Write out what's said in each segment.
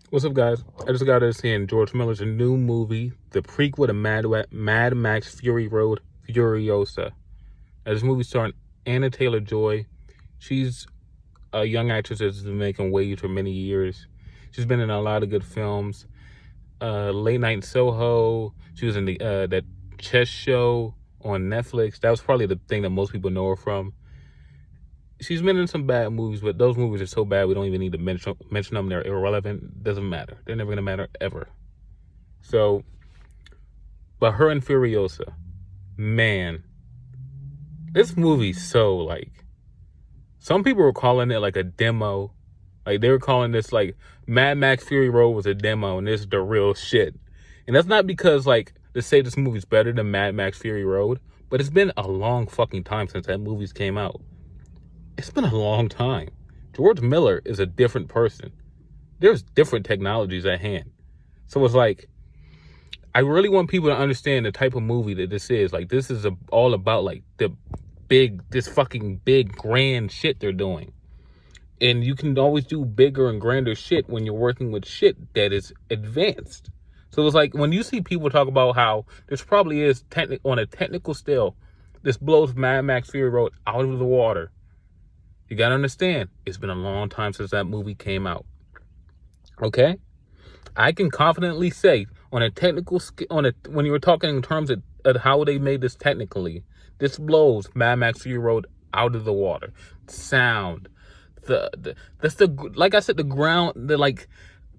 What's up, guys? I just got to seeing George Miller's new movie, the prequel to Mad Max Fury Road, Furiosa. This movie starring Anna Taylor-Joy. She's a young actress that's been making waves for many years. She's been in a lot of good films. Late Night in Soho. She was in the that chess show on Netflix. That was probably the thing that most people know her from. She's been in some bad movies, but those movies are so bad we don't even need to mention them. They're irrelevant. Doesn't matter. They're never gonna matter ever. So, but her and Furiosa, man, this movie's so like. Some people were calling it like a demo. Like they were calling this like Mad Max Fury Road was a demo, and this is the real shit. And that's not because like to say this movie's better than Mad Max Fury Road, but it's been a long fucking time since that movie's came out. It's been a long time. George Miller is a different person. There's different technologies at hand. So it's like, I really want people to understand the type of movie that this is. Like, this is all about like this fucking big grand shit they're doing. And you can always do bigger and grander shit when you're working with shit that is advanced. So it's like when you see people talk about how this probably is on a technical scale, this blows Mad Max Fury Road out of the water. You gotta understand, it's been a long time since that movie came out. Okay? I can confidently say, on a technical when you were talking in terms of how they made this technically, this blows Mad Max Fury Road out of the water. Sound, like I said, the ground, like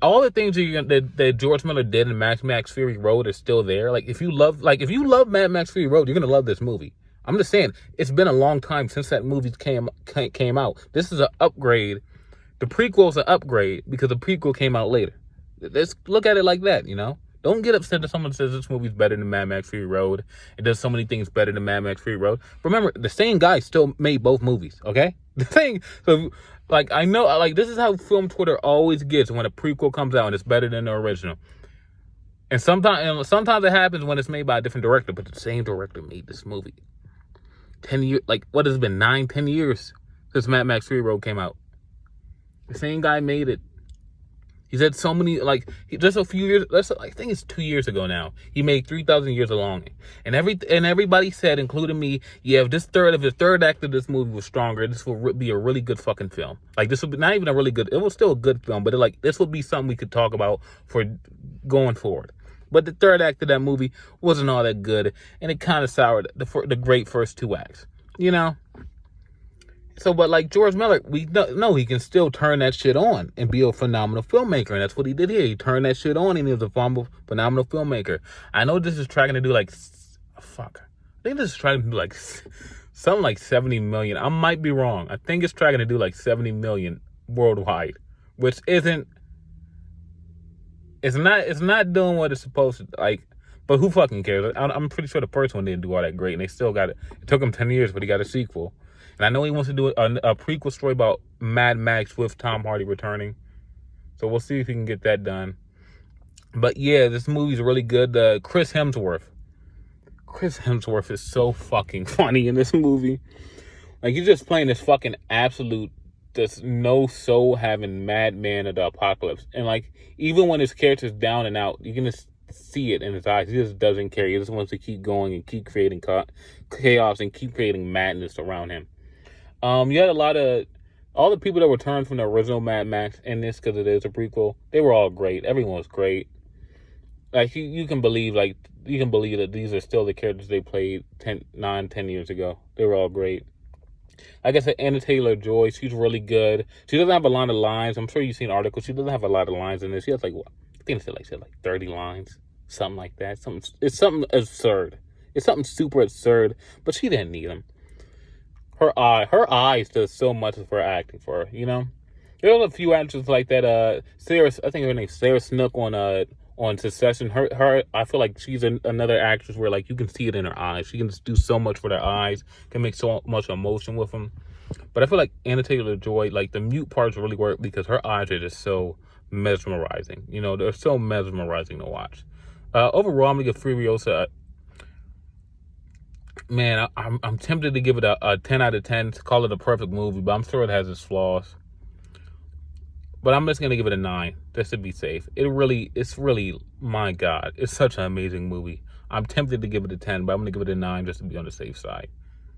all the things that George Miller did in Mad Max Fury Road are still there. Like if you love Mad Max Fury Road, you're gonna love this movie. I'm just saying, it's been a long time since that movie came out. This is an upgrade. The prequel's an upgrade because the prequel came out later. Let's look at it like that, you know? Don't get upset that someone says this movie's better than Mad Max Fury Road. It does so many things better than Mad Max Fury Road. Remember, the same guy still made both movies, okay? The thing, so, like, I know, like, this is how film Twitter always gets when a prequel comes out and it's better than the original. And sometimes it happens when it's made by a different director, but the same director made this movie. 10 years, like, what has it been, 10 years since Mad Max Fury Road came out. The same guy made it. He said so many, like, just a few years, I think it's 2 years ago now, he made 3,000 Years of Longing. And everybody said, including me, yeah, if the third act of this movie was stronger, this will be a really good fucking film. Like, this would be not even a really good, it was still a good film, but this would be something we could talk about for going forward. But the third act of that movie wasn't all that good, and it kind of soured the great first two acts, you know? So, but like George Miller, we know he can still turn that shit on and be a phenomenal filmmaker, and that's what he did here. He turned that shit on, and he was a phenomenal filmmaker. I know this is trying to do like, I think this is trying to do like something like 70 million. I might be wrong. I think it's trying to do like 70 million worldwide, which isn't. It's not doing what it's supposed to, like, but who fucking cares? I'm pretty sure the first one didn't do all that great, and they still got it. It took him 10 years, but he got a sequel. And I know he wants to do a prequel story about Mad Max with Tom Hardy returning. So we'll see if he can get that done. But yeah, this movie's really good. Chris Hemsworth is so fucking funny in this movie. Like, he's just playing this fucking absolute, this no soul having madman of the apocalypse. And like, even when his character's down and out, you can just see it in his eyes. He just doesn't care. He just wants to keep going and keep creating chaos and keep creating madness around him. You had a lot of, all the people that returned from the original Mad Max in this, because it is a prequel, they were all great. Everyone was great. Like, you can believe that these are still the characters they played 10 years ago. They were all great. Like I said, Anna Taylor-Joy, she's really good. She doesn't have a lot of lines. I'm sure you've seen articles. She doesn't have a lot of lines in this. She has like, I think she said like 30 lines, something like that. It's something absurd. It's something super absurd, but she didn't need them. Her eyes does so much for acting for her, you know? There's a few actors like that. I think her name's Sarah Snook on Succession. Her, I feel like she's another actress where like you can see it in her eyes. She can just do so much for their eyes, can make so much emotion with them. But I feel like Anna Taylor-Joy, like the mute parts really work because her eyes are just so mesmerizing. You know, they're so mesmerizing to watch. Overall, I'm gonna give Furiosa man, I'm tempted to give it a 10 out of 10 to call it a perfect movie, but I'm sure it has its flaws. But I'm just going to give it a 9. just to be safe. It's really, my God, it's such an amazing movie. I'm tempted to give it a 10, but I'm gonna give it a 9 just to be on the safe side.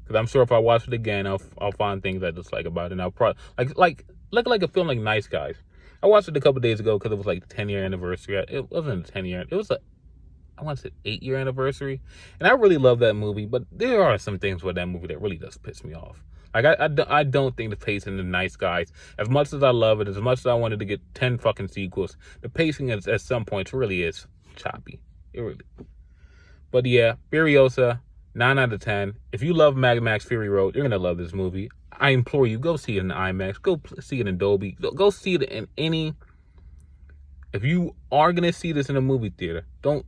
Because I'm sure if I watch it again, I'll find things I dislike about it. And I'll probably look like a film like Nice Guys. I watched it a couple days ago because it was like the 10-year anniversary. It wasn't a 10-year. It was I want to say 8-year anniversary. And I really love that movie, but there are some things with that movie that really does piss me off. Like, I don't think the pacing in Nice Guys, as much as I love it, as much as I wanted to get 10 fucking sequels, the pacing at some points really is choppy. It really. But yeah, Furiosa, 9 out of 10. If you love Mad Max Fury Road, you're going to love this movie. I implore you, go see it in IMAX. Go see it in Dolby. Go see it in any... If you are going to see this in a movie theater, don't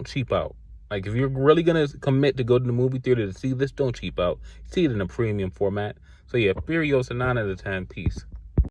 cheap out. Like, if you're really going to commit to go to the movie theater to see this, don't cheap out. See it in a premium format. So yeah, Furiosa, 9 out of 10. Peace.